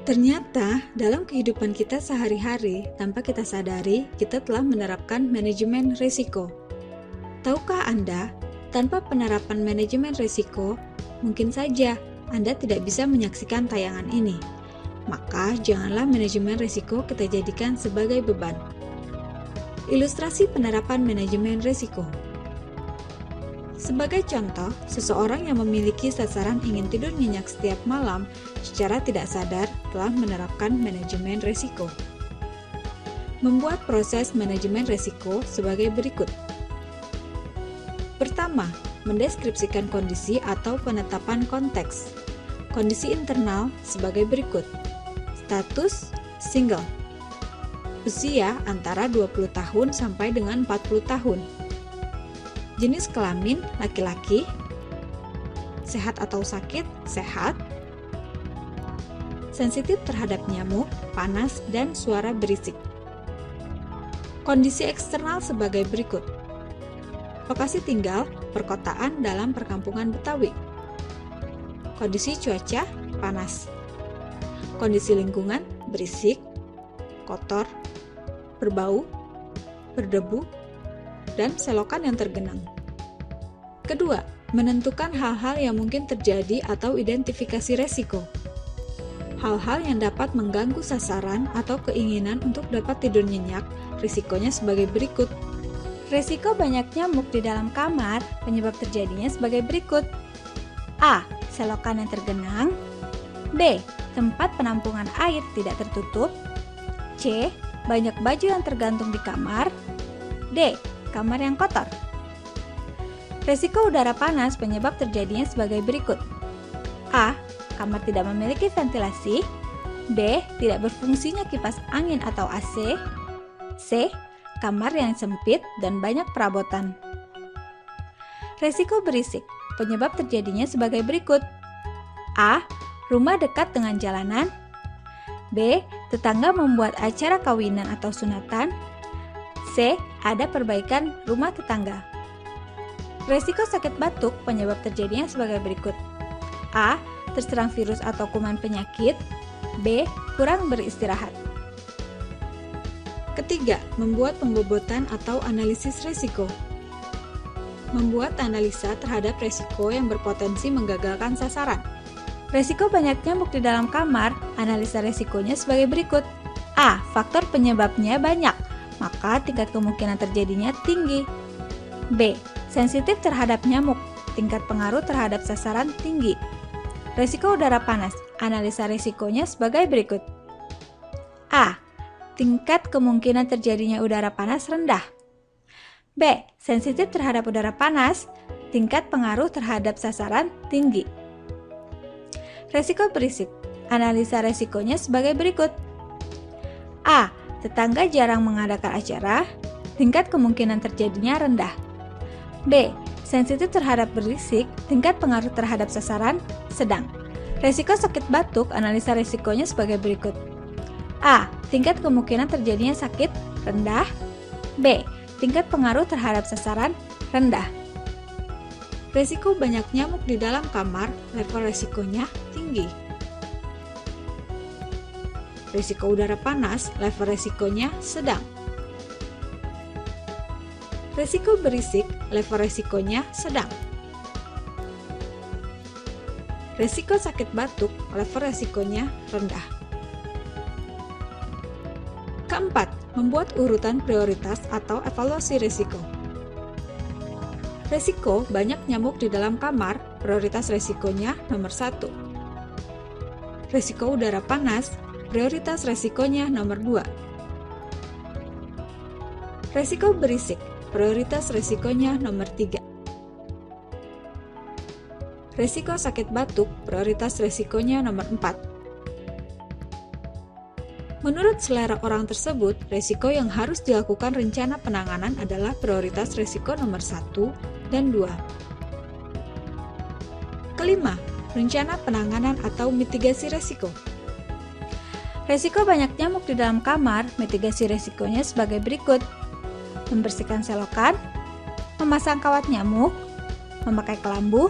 Ternyata, dalam kehidupan kita sehari-hari, tanpa kita sadari, kita telah menerapkan manajemen risiko. Tahukah Anda, tanpa penerapan manajemen risiko, mungkin saja Anda tidak bisa menyaksikan tayangan ini. Maka, janganlah manajemen risiko kita jadikan sebagai beban. Ilustrasi penerapan manajemen risiko. Sebagai contoh, seseorang yang memiliki sasaran ingin tidur nyenyak setiap malam secara tidak sadar telah menerapkan manajemen risiko. Membuat proses manajemen risiko sebagai berikut. Pertama, mendeskripsikan kondisi atau penetapan konteks. Kondisi internal sebagai berikut. Status single. Usia antara 20 tahun sampai dengan 40 tahun. Jenis kelamin laki-laki. Sehat atau sakit? Sehat. Sensitif terhadap nyamuk, panas, dan suara berisik. Kondisi eksternal sebagai berikut. Lokasi tinggal, perkotaan dalam perkampungan Betawi. Kondisi cuaca, panas. Kondisi lingkungan, berisik, kotor, berbau, berdebu, dan selokan yang tergenang. Kedua, menentukan hal-hal yang mungkin terjadi atau identifikasi resiko. Hal-hal yang dapat mengganggu sasaran atau keinginan untuk dapat tidur nyenyak, risikonya sebagai berikut. Risiko banyak nyamuk di dalam kamar, penyebab terjadinya sebagai berikut. A. Selokan yang tergenang. B. Tempat penampungan air tidak tertutup. C. Banyak baju yang tergantung di kamar. D. Kamar yang kotor. Risiko udara panas penyebab terjadinya sebagai berikut. A. Kamar tidak memiliki ventilasi. B. Tidak berfungsinya kipas angin atau AC. C. Kamar yang sempit dan banyak perabotan. Risiko berisik penyebab terjadinya sebagai berikut. A. Rumah dekat dengan jalanan. B. Tetangga membuat acara kawinan atau sunatan. C. Ada perbaikan rumah tetangga. Risiko sakit batuk penyebab terjadinya sebagai berikut. A. Terserang virus atau kuman penyakit. B. Kurang beristirahat. Ketiga, membuat pembobotan atau analisis risiko. Membuat analisa terhadap risiko yang berpotensi menggagalkan sasaran. Risiko banyak nyamuk di dalam kamar, analisa risikonya sebagai berikut. A. Faktor penyebabnya banyak, maka tingkat kemungkinan terjadinya tinggi. B. Sensitif terhadap nyamuk, tingkat pengaruh terhadap sasaran tinggi. Risiko udara panas, analisa risikonya sebagai berikut. A. Tingkat kemungkinan terjadinya udara panas rendah. B. Sensitif terhadap udara panas, tingkat pengaruh terhadap sasaran tinggi. Risiko berisik, analisa risikonya sebagai berikut. A. Tetangga jarang mengadakan acara, tingkat kemungkinan terjadinya rendah. B. Sensitif terhadap berisik, tingkat pengaruh terhadap sasaran sedang. Risiko sakit batuk, analisa risikonya sebagai berikut. A. Tingkat kemungkinan terjadinya sakit rendah. B. Tingkat pengaruh terhadap sasaran rendah. Risiko banyak nyamuk di dalam kamar, level risikonya tinggi. Risiko udara panas, level risikonya sedang. Risiko berisik, level risikonya sedang. Risiko sakit batuk, level risikonya rendah. Keempat, membuat urutan prioritas atau evaluasi risiko. Risiko banyak nyamuk di dalam kamar, prioritas risikonya nomor 1. Risiko udara panas, prioritas risikonya nomor 2. Risiko berisik, prioritas risikonya nomor 3. Risiko sakit batuk, prioritas risikonya nomor 4. Menurut selera orang tersebut, risiko yang harus dilakukan rencana penanganan adalah prioritas risiko nomor 1 dan 2. Kelima, rencana penanganan atau mitigasi risiko. Risiko banyak nyamuk di dalam kamar, mitigasi risikonya sebagai berikut. Membersihkan selokan, memasang kawat nyamuk, memakai kelambu,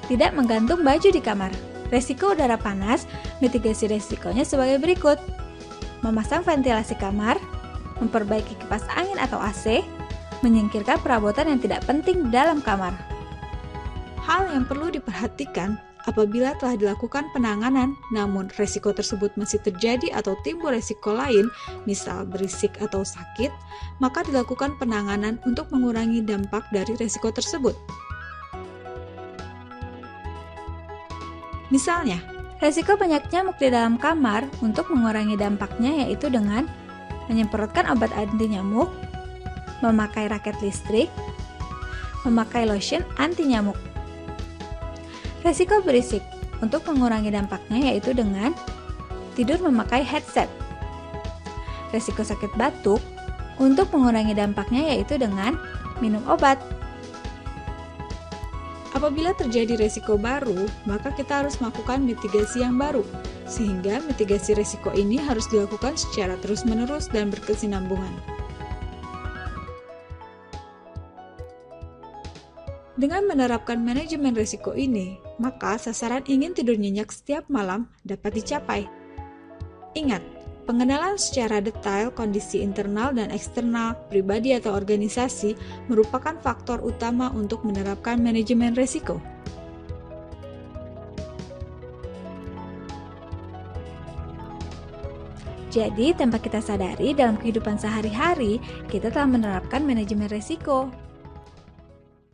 tidak menggantung baju di kamar. Risiko udara panas, Mitigasi resikonya sebagai berikut: memasang ventilasi kamar, memperbaiki kipas angin atau AC, menyingkirkan perabotan yang tidak penting dalam kamar. Hal yang perlu diperhatikan apabila telah dilakukan penanganan, namun resiko tersebut masih terjadi atau timbul resiko lain, misal berisik atau sakit, maka dilakukan penanganan untuk mengurangi dampak dari resiko tersebut. Misalnya, Resiko banyak nyamuk di dalam kamar untuk mengurangi dampaknya yaitu dengan menyemprotkan obat anti nyamuk, memakai raket listrik, memakai lotion anti nyamuk. Resiko berisik untuk mengurangi dampaknya yaitu dengan tidur memakai headset. Resiko sakit batuk untuk mengurangi dampaknya yaitu dengan minum obat. apabila terjadi resiko baru, maka kita harus melakukan mitigasi yang baru, sehingga mitigasi resiko ini harus dilakukan secara terus-menerus dan berkesinambungan. Dengan menerapkan manajemen risiko ini, maka sasaran ingin tidur nyenyak setiap malam dapat dicapai. Ingat, pengenalan secara detail kondisi internal dan eksternal, pribadi atau organisasi merupakan faktor utama untuk menerapkan manajemen risiko. Jadi, tanpa kita sadari dalam kehidupan sehari-hari, kita telah menerapkan manajemen risiko.